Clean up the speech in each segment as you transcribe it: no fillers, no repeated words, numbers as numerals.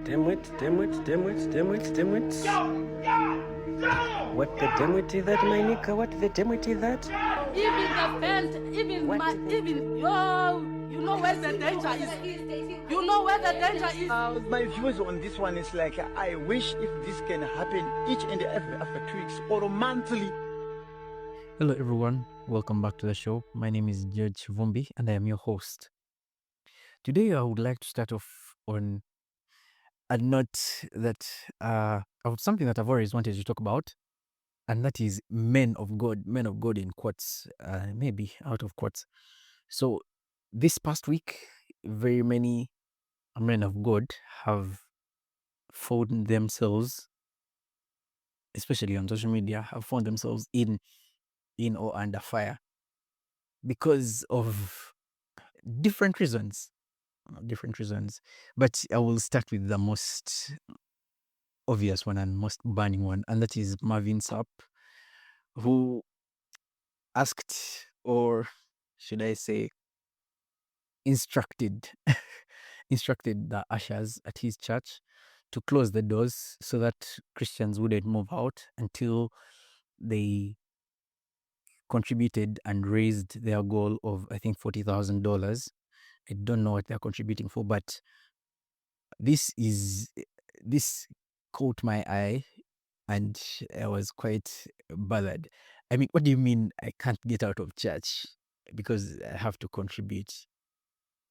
Damn it. What the damn it is that, my nigga? What the damn it is that? Even the belt, you know where the danger is. You know where the danger is. My views on this one is like, I wish if this can happen each and every after 2 weeks or monthly. Hello everyone, welcome back to the show. My name is Judge Vumbi and I am your host. Today I would like to start off on a note that of something that I've always wanted to talk about, and that is men of God in quotes, maybe out of quotes. So this past week, very many men of God have found themselves, especially on social media, have found themselves in or under fire because of different reasons, but I will start with the most obvious one and most burning one, and that is Marvin Sapp, who asked, or should I say instructed the ushers at his church to close the doors so that Christians wouldn't move out until they contributed and raised their goal of, I think, $40,000. I don't know what they're contributing for, but this caught my eye and I was quite bothered. I mean, what do you mean I can't get out of church because I have to contribute?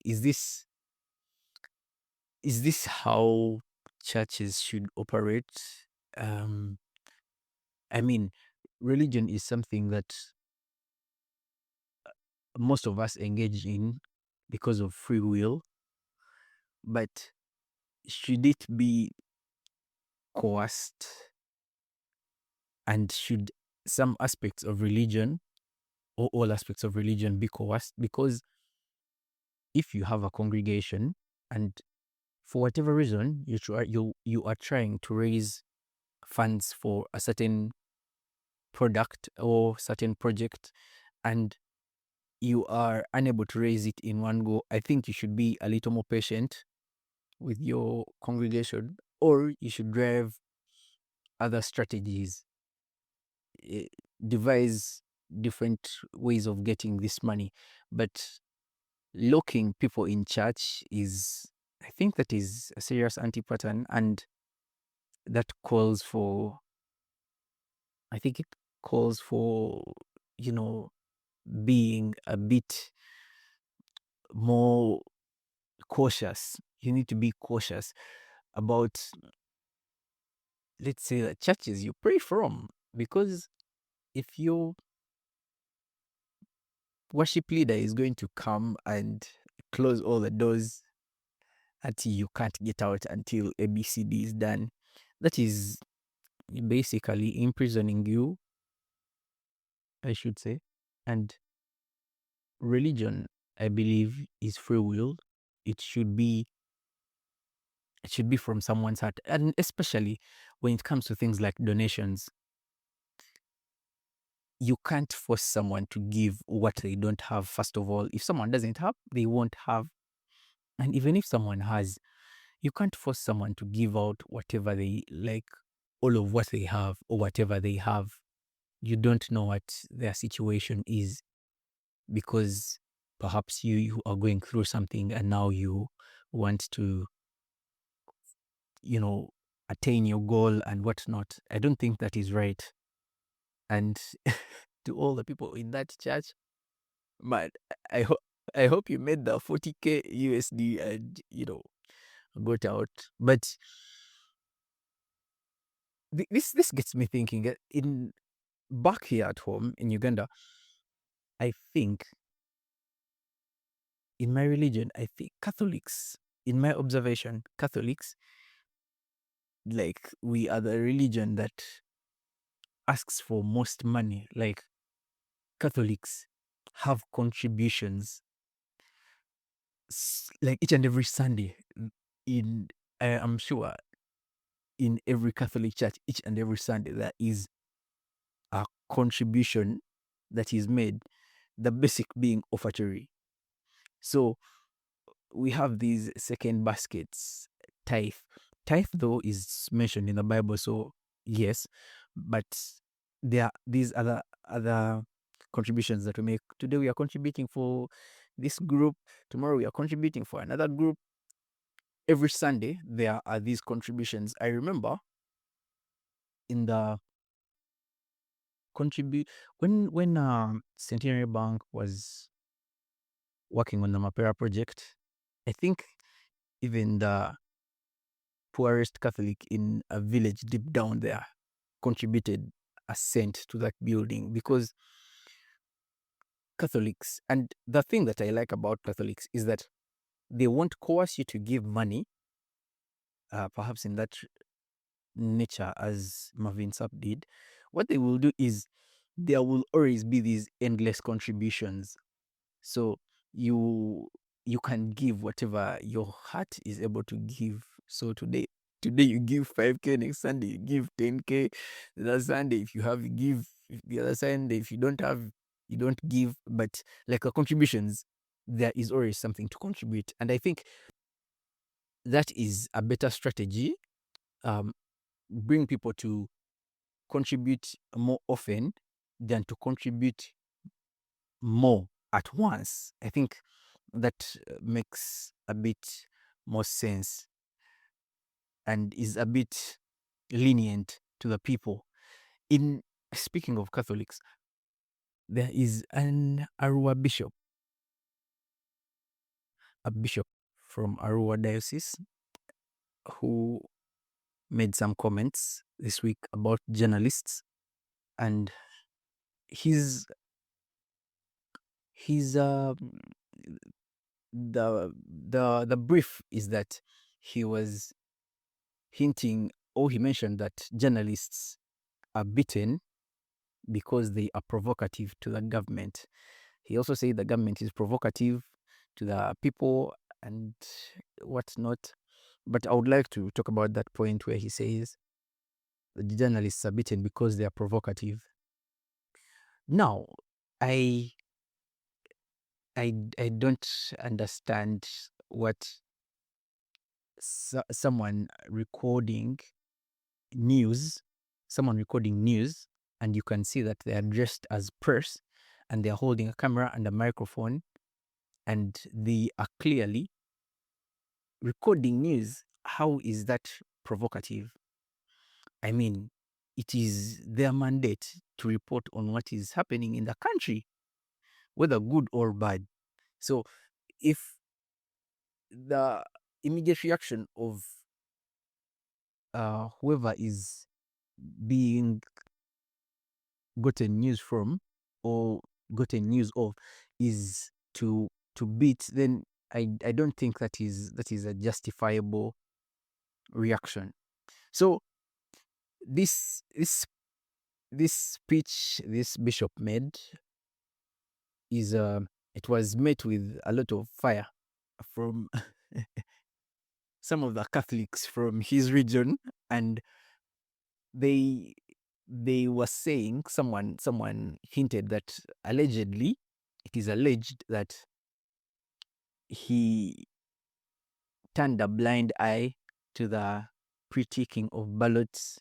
Is this how churches should operate? I mean, religion is something that most of us engage in because of free will, but should it be coerced? And should some aspects of religion or all aspects of religion be coerced? Because if you have a congregation and for whatever reason you are trying to raise funds for a certain product or certain project and you are unable to raise it in one go, I think you should be a little more patient with your congregation, or you should drive other strategies, devise different ways of getting this money. But locking people in church is, I think, that is a serious anti-pattern, and that calls for, I think it calls for, being a bit more cautious. You need to be cautious about, let's say, the churches you pray from, because if your worship leader is going to come and close all the doors until you can't get out until ABCD is done, that is basically imprisoning you, I should say. And religion, I believe, is free will. It should be from someone's heart, and especially when it comes to things like donations. You can't force someone to give what they don't have. First of all, if someone doesn't have, they won't have. And even if someone has, you can't force someone to give out whatever they like, all of what they have or whatever they have. You don't know what their situation is, because perhaps you are going through something and now you want to, attain your goal and whatnot. I don't think that is right. And to all the people in that church, man, I hope you made the 40K USD and, got out. But this gets me thinking. Back here at home in Uganda, I think, in my religion, I think Catholics, in my observation, Catholics, like, we are the religion that asks for most money. Like, Catholics have contributions like each and every Sunday. I'm sure in every Catholic church, each and every Sunday, there is a contribution that is made, the basic being offertory. So we have these second baskets, tithe, Tithe, though, is mentioned in the Bible, so yes, but there are these other contributions that we make. Today we are contributing for this group, tomorrow we are contributing for another group. Every Sunday there are these contributions. I remember in the when Centenary Bank was working on the Mapera project, I think even the poorest Catholic in a village deep down there contributed a cent to that building, because Catholics, and the thing that I like about Catholics is that they won't coerce you to give money, perhaps in that nature as Marvin Sapp did. What they will do is there will always be these endless contributions. So you can give whatever your heart is able to give. So today you give 5K, next Sunday you give 10K, the other Sunday if you have, you give, the other Sunday if you don't have, you don't give. But like the contributions, there is always something to contribute, and I think that is a better strategy. Bring people to contribute more often than to contribute more at once. I think that makes a bit more sense and is a bit lenient to the people. In speaking of Catholics, there is an Arua bishop, a bishop from Arua diocese, who made some comments this week about journalists, and his the brief is that he was hinting, or he mentioned that journalists are beaten because they are provocative to the government. He also said the government is provocative to the people and whatnot. But I would like to talk about that point where he says the journalists are beaten because they are provocative. Now, I don't understand what someone recording news, and you can see that they are dressed as press and they are holding a camera and a microphone and they are clearly recording news. How is that provocative? I mean, it is their mandate to report on what is happening in the country, whether good or bad. So if the immediate reaction of whoever is being gotten news from or gotten news of is to beat, then I don't think that is a justifiable reaction. So this speech this bishop made is it was met with a lot of fire from some of the Catholics from his region, and they were saying, someone hinted that allegedly, it is alleged that he turned a blind eye to the pre-ticking of ballots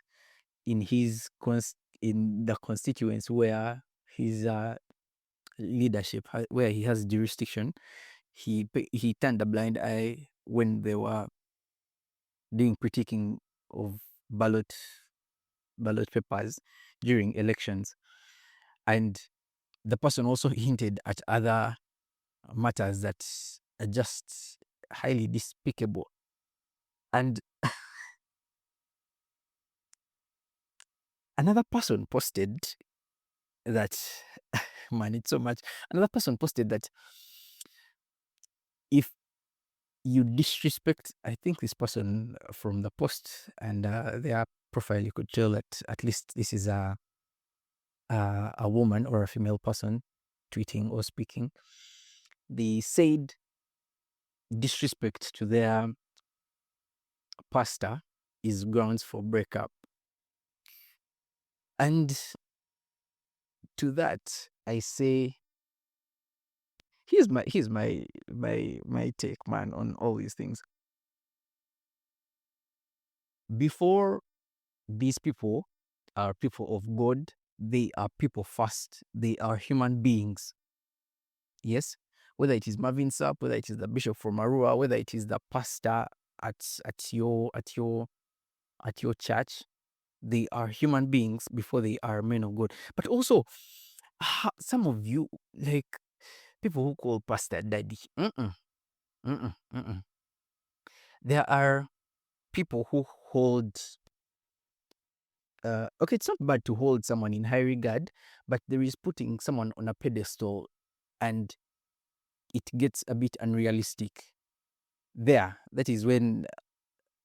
in his in the constituents where his leadership, where he has jurisdiction. He turned a blind eye when they were doing pre-ticking of ballot papers during elections, and the person also hinted at other matters that are just highly despicable. And another person posted that man, it's so much. Another person posted that if you disrespect, I think this person from the post and their profile, you could tell that at least this is a woman or a female person tweeting or speaking. They said disrespect to their pastor is grounds for breakup. And to that, I say, here's my take, man, on all these things. before these people are people of God, they are people first. They are human beings. Yes, whether it is Marvin Sapp, whether it is the bishop from Arua, whether it is the pastor at your church, they are human beings before they are men of God. But also, some of you, like people who call pastor daddy, there are people who hold. Okay, it's not bad to hold someone in high regard, but there is putting someone on a pedestal, and it gets a bit unrealistic. That is when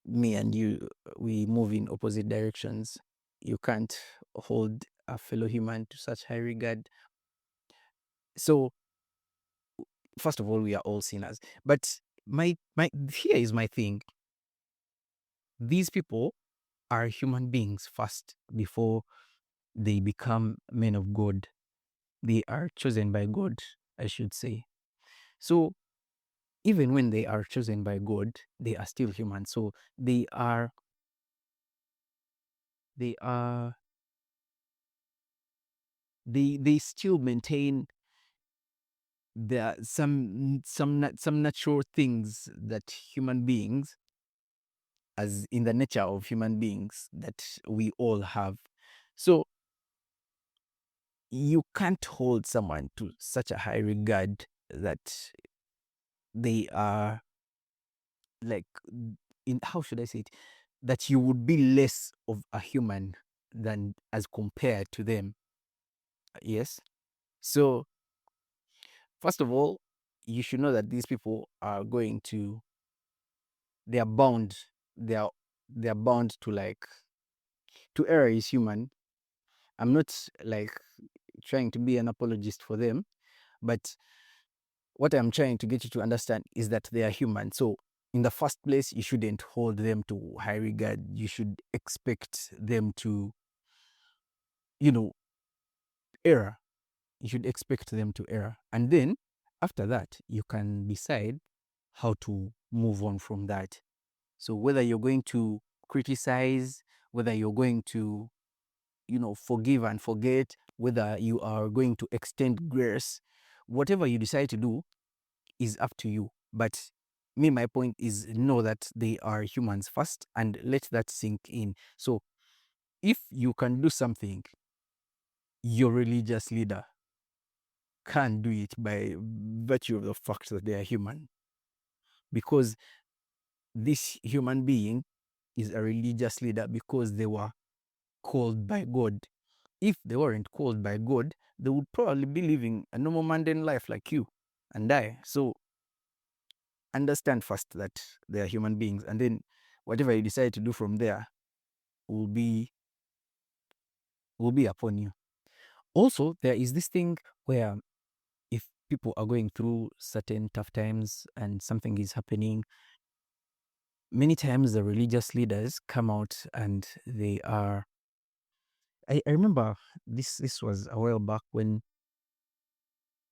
me and you, we move in opposite directions. You can't hold a fellow human to such high regard. So first of all, we are all sinners. But my here is my thing. These people are human beings first before they become men of God. They are chosen by God, I should say. So even when they are chosen by God, they are still human. So they still maintain some natural things that human beings, as in the nature of human beings, that we all have. So you can't hold someone to such a high regard that they are like, in how should I say it, that you would be less of a human than as compared to them. Yes. So first of all, you should know that these people are going to, they are bound, they are bound to, like, to error is human. I'm not like trying to be an apologist for them, but what I'm trying to get you to understand is that they are human. So in the first place, you shouldn't hold them to high regard. You should expect them to, err. You should expect them to err. And then after that, you can decide how to move on from that. So whether you're going to criticize, whether you're going to, forgive and forget, whether you are going to extend grace, whatever you decide to do is up to you. But my point is, know that they are humans first and let that sink in. So if you can do something, your religious leader can do it by virtue of the fact that they are human. Because this human being is a religious leader because they were called by God. If they weren't called by God, they would probably be living a normal mundane life like you and I. So understand first that they are human beings, and then whatever you decide to do from there will be upon you. Also, there is this thing where if people are going through certain tough times and something is happening, many times the religious leaders come out and they are, I remember this was a while back when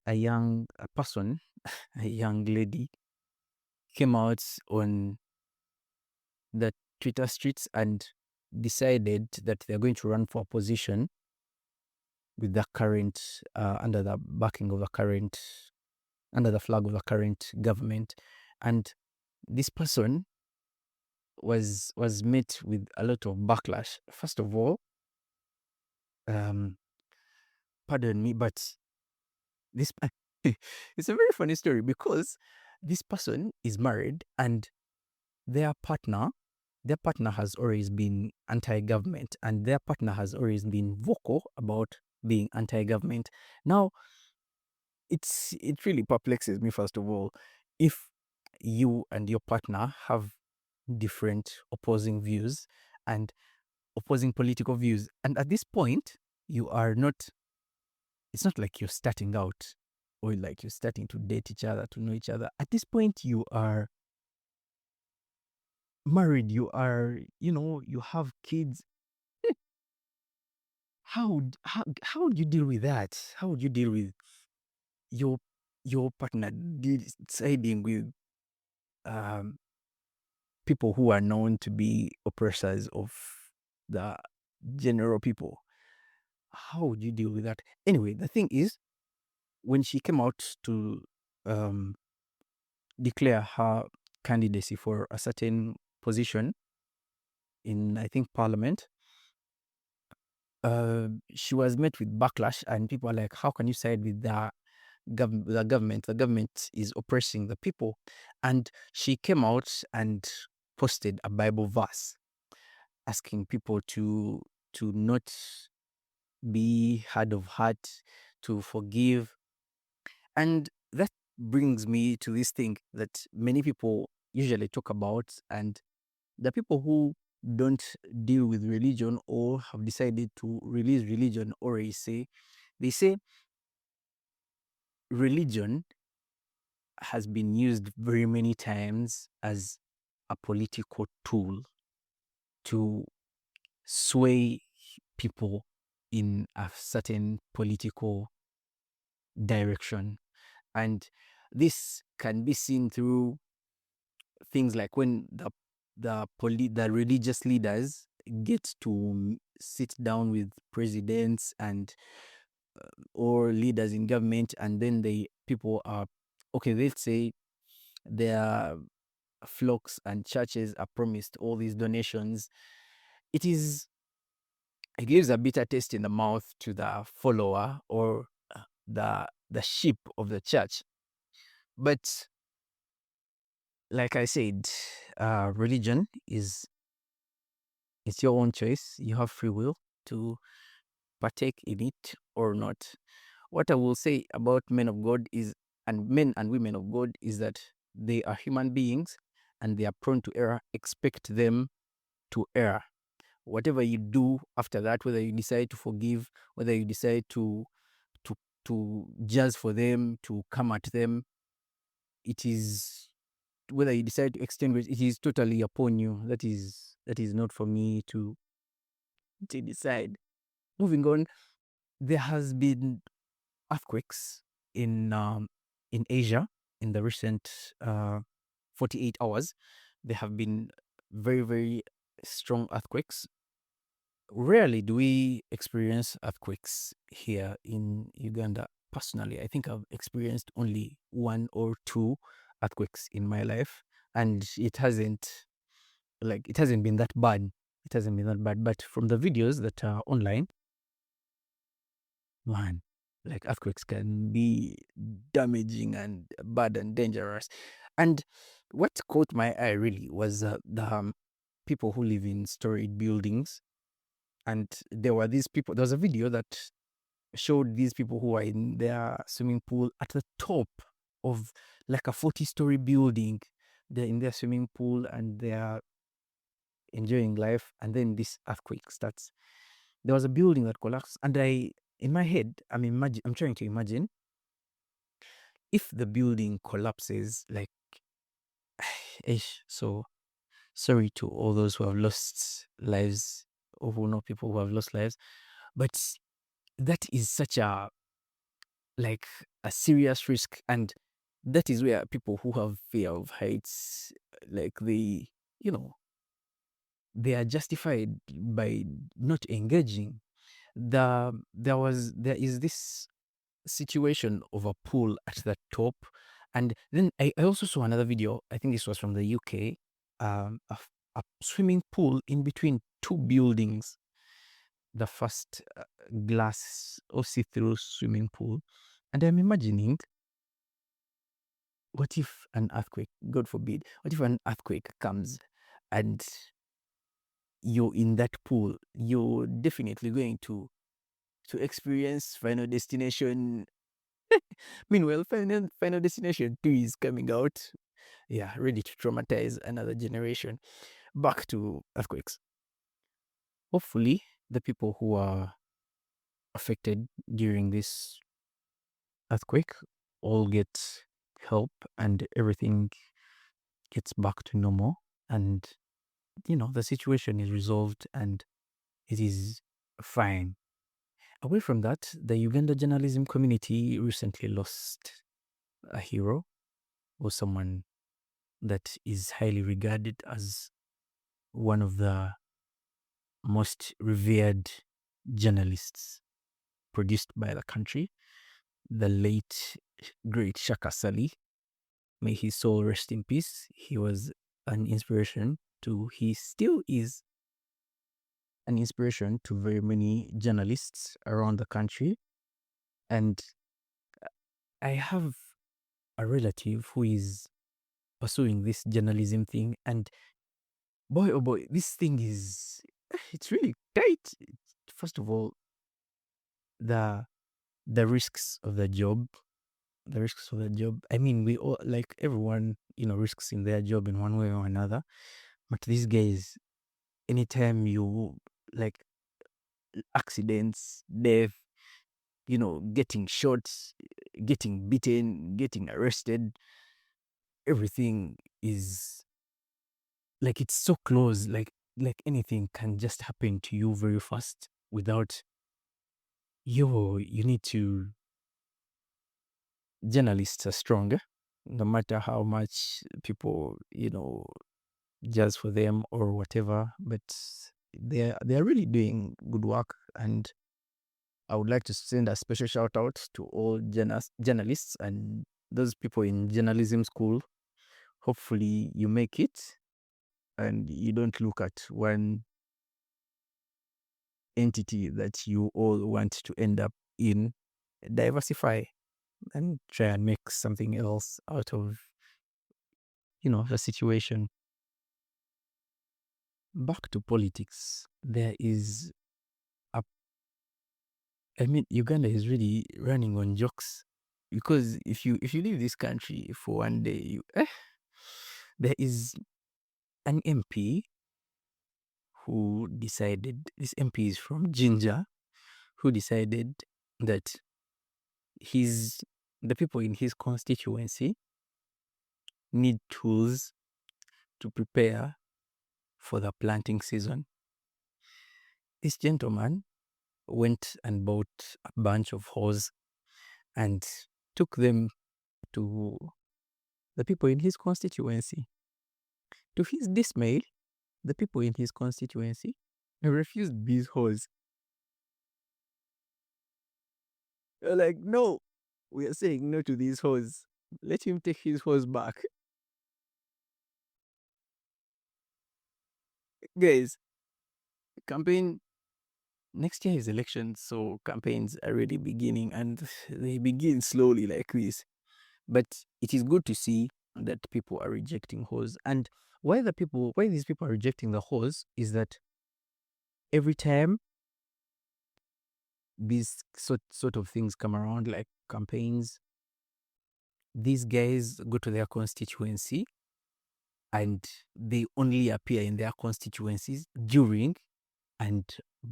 a young person, a young lady, came out on the Twitter streets and decided that they're going to run for a position with the current, under the backing of the current, under the flag of the current government. And this person was met with a lot of backlash. First of all, pardon me, but this it's a very funny story because this person is married and their partner has always been anti-government, and their partner has always been vocal about being anti-government. Now, it really perplexes me, first of all, if you and your partner have different opposing views and opposing political views, and at this point you are not, it's not like you're starting out or like you're starting to date each other, to know each other. At this point you are married, you are, you have kids. How would you deal with that? How would you deal with your partner deciding with people who are known to be oppressors of the general people. How would you deal with that? Anyway, the thing is, when she came out to declare her candidacy for a certain position in, I think, Parliament, she was met with backlash, and people are like, how can you side with the government? The government is oppressing the people. And she came out and posted a Bible verse asking people to not be hard of heart, to forgive. And that brings me to this thing that many people usually talk about, and the people who don't deal with religion or have decided to release religion already say, they say religion has been used very many times as a political tool to sway people in a certain political direction. And this can be seen through things like when the religious leaders get to sit down with presidents and or leaders in government, and then people are, okay, let's say their flocks and churches are promised all these donations. It gives a bitter taste in the mouth to the follower or the sheep of the church. But like I said, religion it's your own choice. You have free will to partake in it or not. What I will say about men of God is, and men and women of God, is that they are human beings and they are prone to error. Expect them to err. Whatever you do after that, whether you decide to forgive, whether you decide to judge for them, to come at them, it is, whether you decide to extend grace, it is totally upon you. That is not for me to decide. Moving on, there has been earthquakes in Asia in the recent 48 hours. There have been very, very strong earthquakes. Rarely do we experience earthquakes here in Uganda. Personally, I think I've experienced only 1 or 2 earthquakes in my life, and it hasn't been that bad. It hasn't been that bad. But from the videos that are online, man, like earthquakes can be damaging and bad and dangerous. And what caught my eye really was the people who live in storied buildings. And there was a video that showed these people who are in their swimming pool at the top of like a 40-story building. They're in their swimming pool and they're enjoying life. And then this earthquake starts. There was a building that collapsed, and in my head, I'm trying to imagine if the building collapses, like, so sorry to all those who have lost lives or who know people who have lost lives, but that is such a serious risk. And that is where people who have fear of heights, like they are justified by not engaging. There is this situation of a pool at the top, and then I also saw another video. I think this was from the UK, a swimming pool in between 2 buildings. The first glass or see-through swimming pool, and I'm imagining, what if an earthquake, God forbid, what if an earthquake comes and you're in that pool? You're definitely going to experience Final Destination. Meanwhile, Final Destination 2 is coming out. Yeah, ready to traumatize another generation. Back to earthquakes. Hopefully, the people who are affected during this earthquake all get help and everything gets back to normal, and the situation is resolved and it is fine. Away from that, the Uganda journalism community recently lost a hero or someone that is highly regarded as one of the most revered journalists produced by the country, the late great Shaka Sali. May his soul rest in peace. He was an inspiration he still is an inspiration to very many journalists around the country. And I have a relative who is pursuing this journalism thing, and boy, oh boy, this thing it's really tight. First of all, the risks of the job. I mean, we all, like, everyone, risks in their job in one way or another. But these guys, anytime you, like, accidents, death, getting shot, getting beaten, getting arrested, everything is like, it's so close. Like anything can just happen to you very fast without you need to. Journalists are stronger, no matter how much people, judge for them or whatever, but they're really doing good work. And I would like to send a special shout out to all journalists and those people in journalism school. Hopefully you make it and you don't look at one entity that you all want to end up in. Diversify and try and make something else out of, the situation. Back to politics. Uganda is really running on jokes, because if you leave this country for one day, there is an MP who decided, this MP is from Ginger, who decided that the people in his constituency need tools to prepare for the planting season. This gentleman went and bought a bunch of hose and took them to the people in his constituency. To his dismay, the people in his constituency refused these hose. They're like, no, we are saying no to these hose. Let him take his hose back. Guys, campaign, next year is elections, so campaigns are really beginning, and they begin slowly like this. But it is good to see that people are rejecting hose. And why these people are rejecting the hose is that every time these sort of things come around, like campaigns, these guys go to their constituency and they only appear in their constituencies during and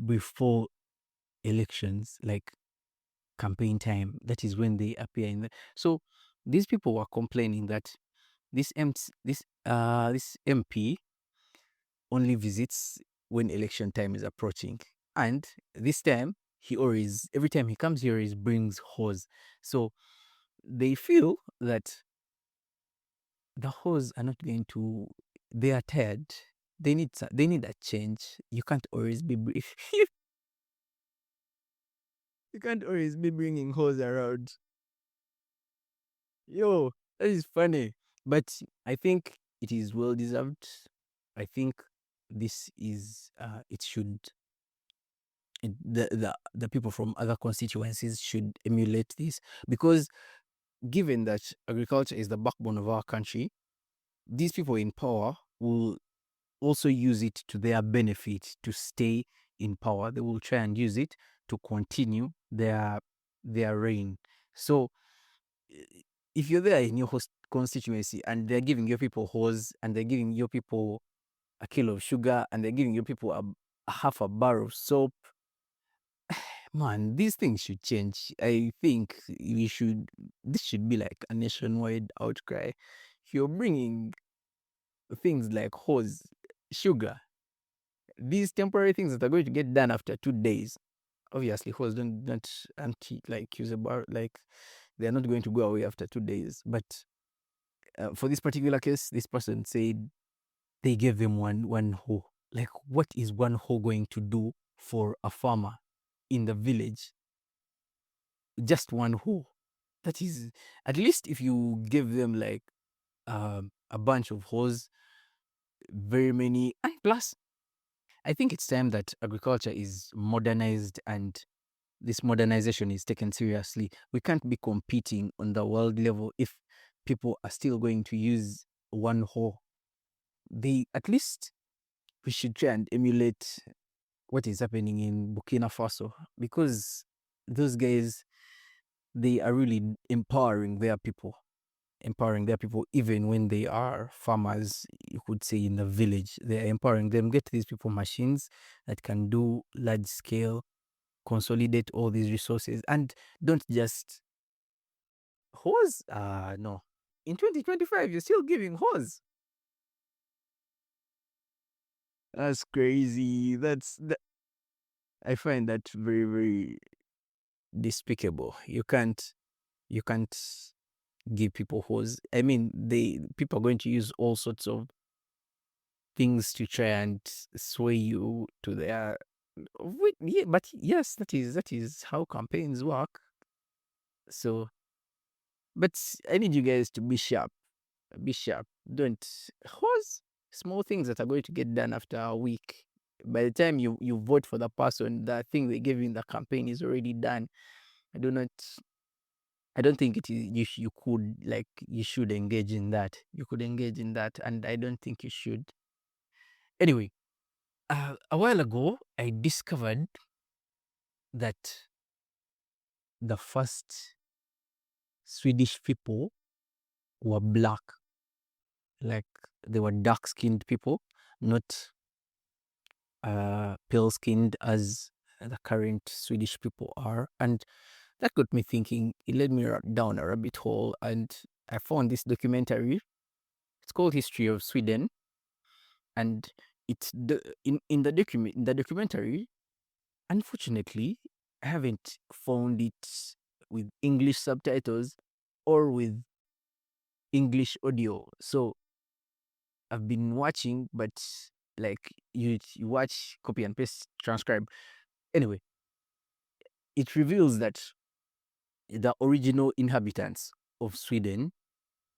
before elections, like campaign time. That is when they appear in so these people were complaining that this MP only visits when election time is approaching, and this time every time he comes here, he brings hose. So they feel that the hose are not going to. They are tired. They need a change. You can't always be you can't always be bringing hose around. Yo, that is funny, but I think it is well deserved. I think this is the people from other constituencies should emulate this, because given that agriculture is the backbone of our country, these people in power will also use it to their benefit to stay in power. They will try and use it to continue their reign. So if you're there in your constituency and they're giving your people hose, and they're giving your people a kilo of sugar, and they're giving your people a half a bar of soap, man, these things should change. I think this should be like a nationwide outcry. If you're bringing things like hose, sugar, these temporary things that are going to get done after 2 days, obviously hose don't like usable, like they're not going to go away after 2 days. But for this particular case, this person said they gave them one hoe. Like, what is one hoe going to do for a farmer in the village? Just one hoe. That is, at least if you give them like a bunch of hoes, very many. And plus, I think it's time that agriculture is modernized and this modernization is taken seriously. We can't be competing on the world level if people are still going to use one hoe. At least we should try and emulate what is happening in Burkina Faso, because those guys, they are really empowering their people even when they are farmers, you could say, in the village. They're empowering them, get these people machines that can do large scale, consolidate all these resources, and don't just hose. No, in 2025 you're still giving hose. That's crazy. I find that very, very despicable. You can't give people hose. I mean, people are going to use all sorts of things to try and sway you to their. Yeah, but yes, that is how campaigns work. So, but I need you guys to be sharp. Be sharp. Don't hose small things that are going to get done after a week. By the time you vote for the person, the thing they gave you in the campaign is already done. I don't think it is. You should engage in that. You could engage in that, and I don't think you should. Anyway, a while ago, I discovered that the first Swedish people were black. Like, they were dark-skinned people, not pale-skinned as the current Swedish people are. And that got me thinking. It led me down a rabbit hole, and I found this documentary. It's called History of Sweden, and it's in the documentary. Unfortunately, I haven't found it with English subtitles or with English audio. So I've been watching, but like you watch, copy and paste, transcribe. Anyway, it reveals that the original inhabitants of Sweden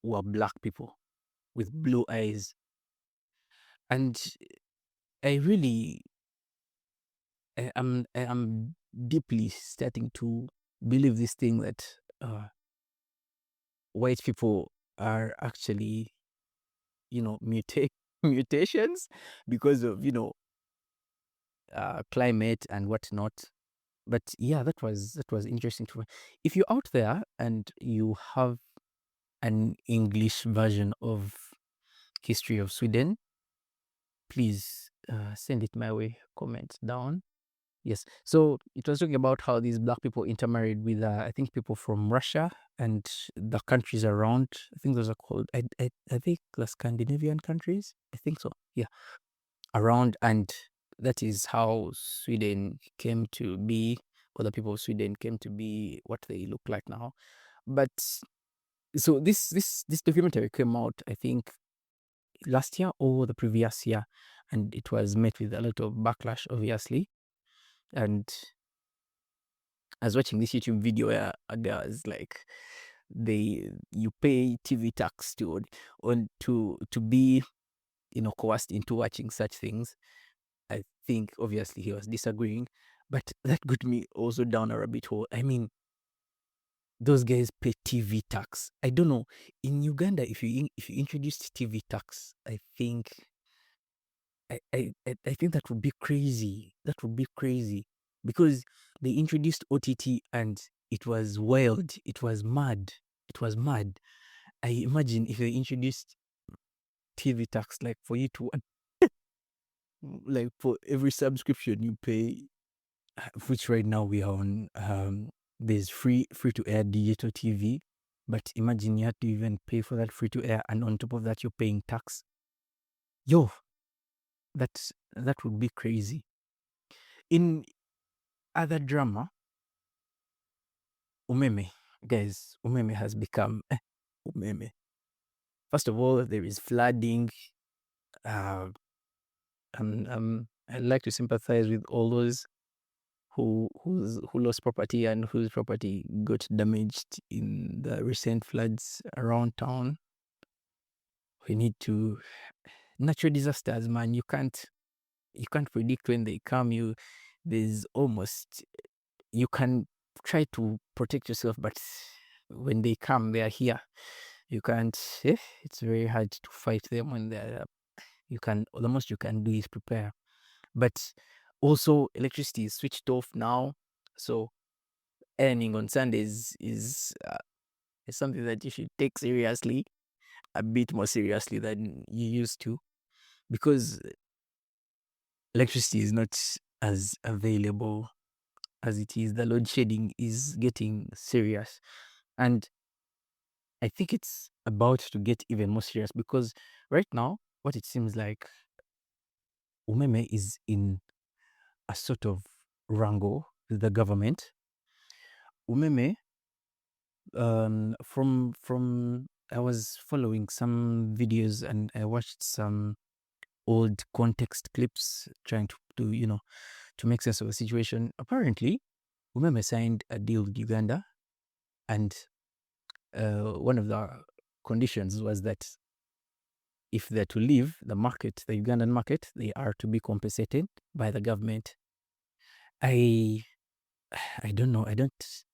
were black people with blue eyes. And I really I am deeply starting to believe this thing that white people are actually, mutations because of, climate and whatnot. But yeah, that was interesting to me. If you're out there and you have an English version of History of Sweden, please send it my way. Comment down. Yes. So it was talking about how these black people intermarried with, I think, people from Russia and the countries around. I think those are called, I think, the Scandinavian countries. I think so. Yeah. Around. And that is how Sweden came to be, or the people of Sweden came to be what they look like now. But so this documentary came out, I think, last year or the previous year, and it was met with a lot of backlash, obviously. And I was watching this YouTube video where a guy was like, you pay TV tax to be, coerced into watching such things. I think obviously he was disagreeing, but that got me also down a rabbit hole. I mean, those guys pay TV tax. I don't know, in Uganda, if you introduced TV tax, I think that would be crazy. That would be crazy, because they introduced OTT and it was wild. It was mad. It was mad. I imagine if they introduced TV tax, like for you to, like for every subscription you pay, which right now we are on, there's free to air digital TV, but imagine you have to even pay for that free to air, and on top of that you're paying tax. Yo, that would be crazy. In other drama, UMEME, guys, UMEME has become UMEME. First of all, there is flooding. I'd like to sympathize with all those who lost property and whose property got damaged in the recent floods around town. We need to natural disasters, man. You can't predict when they come. You can try to protect yourself, but when they come, they are here. You can't. It's very hard to fight them when they're. The most you can do is prepare. But also, electricity is switched off now, so earning on Sundays is something that you should take seriously, a bit more seriously than you used to, because electricity is not as available as it is. The load shedding is getting serious, and I think it's about to get even more serious, because right now, what it seems like, UMEME is in a sort of wrangle with the government. UMEME, from I was following some videos and I watched some old context clips trying to make sense of the situation. Apparently, UMEME signed a deal with Uganda, and one of the conditions was that if they're to leave the Ugandan market, they are to be compensated by the government. I don't know.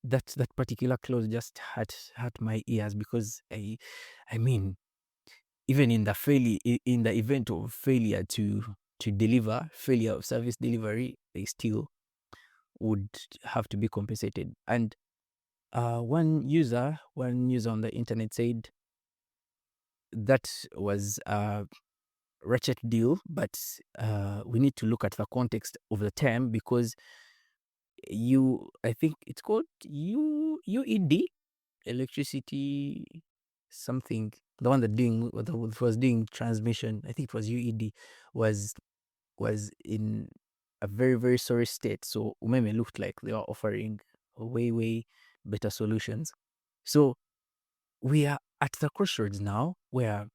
That particular clause just hurt my ears, because I mean, even in the event of failure to deliver, failure of service delivery, they still would have to be compensated. And one user on the internet said that was a wretched deal, but we need to look at the context of the term, because I think it's called UED, electricity something, the one that was doing transmission, I think it was UED, was in a very, very sorry state. So UMEME looked like they were offering way, way better solutions. So we are at the crossroads now, where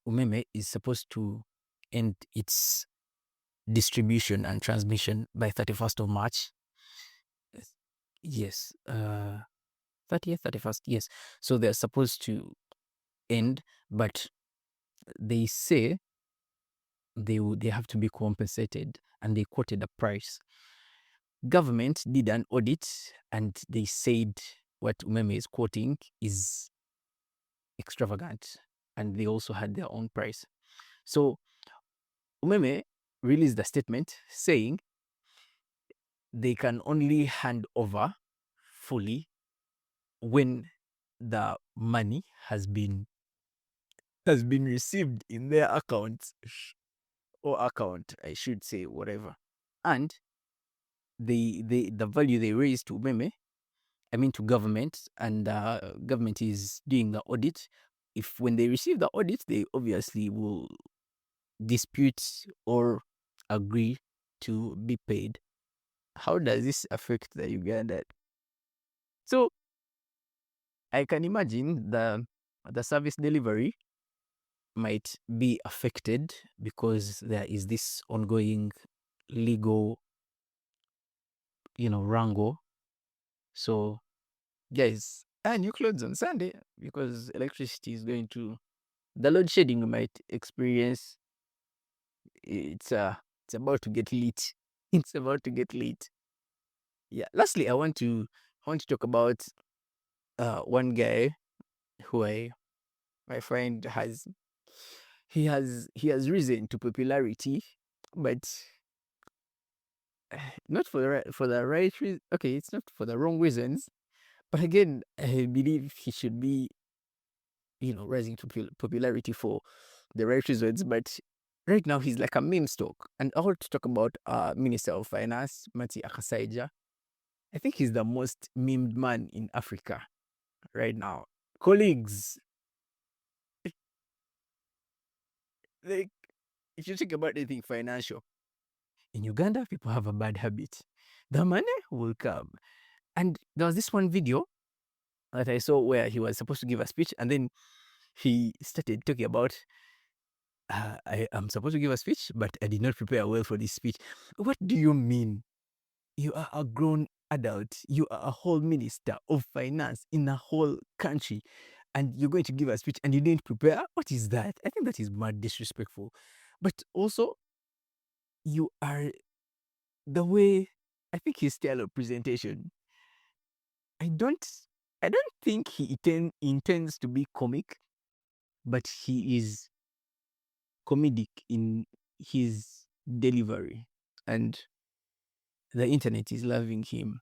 UMEME is supposed to end its distribution and transmission by 31st of March. Yes, 30th, 31st, yes. So they're supposed to end, but they say they have to be compensated, and they quoted a price. Government did an audit, and they said what UMEME is quoting is extravagant, and they also had their own price. So UMEME released a statement saying they can only hand over fully when the money has been received in their account, or account, I should say, whatever. And the value they raised to UMEME, I mean to government, and government is doing the audit. If when they receive the audit, they obviously will dispute or agree to be paid. How does this affect the Uganda? So I can imagine the service delivery might be affected, because there is this ongoing legal, wrangle. So guys, new clothes on Sunday, because electricity is going to, the load shedding we might experience. It's about to get lit. It's about to get lit. Yeah. Lastly, I want to talk about one guy who I find has risen to popularity, but not for the right reason. Okay, it's not for the wrong reasons, but again, I believe he should be, rising to popularity for the right reasons. But right now, he's like a meme stock. And I want to talk about Minister of Finance, Mati Akasaija. I think he's the most memed man in Africa right now. Colleagues, like, if you think about anything financial, in Uganda, people have a bad habit. The money will come. And there was this one video that I saw where he was supposed to give a speech, and then he started talking about, I am supposed to give a speech, but I did not prepare well for this speech. What do you mean? You are a grown adult. You are a whole minister of finance in a whole country, and you're going to give a speech and you didn't prepare? What is that? I think that is mad disrespectful. But also, you are the way, I think his style of presentation, I don't think he intends to be comic, but he is comedic in his delivery, and the internet is loving him.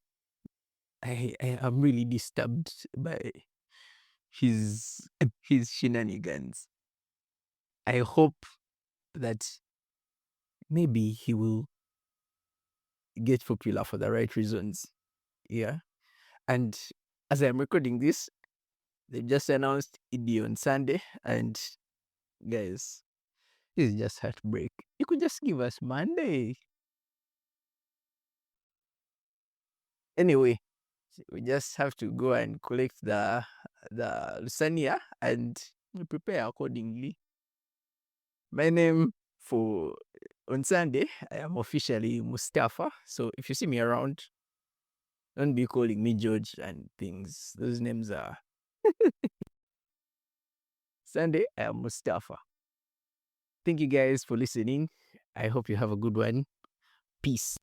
I am really disturbed by his shenanigans. I hope that maybe he will get popular for the right reasons. Yeah. And as I'm recording this, they just announced Idi on Sunday, and guys, this is just heartbreak. You could just give us Monday. Anyway, we just have to go and collect the lasagna and we prepare accordingly. My name for on Sunday, I am officially Mustafa. So if you see me around, don't be calling me George and things. Those names are Sunday, I am Mustafa. Thank you guys for listening. I hope you have a good one. Peace.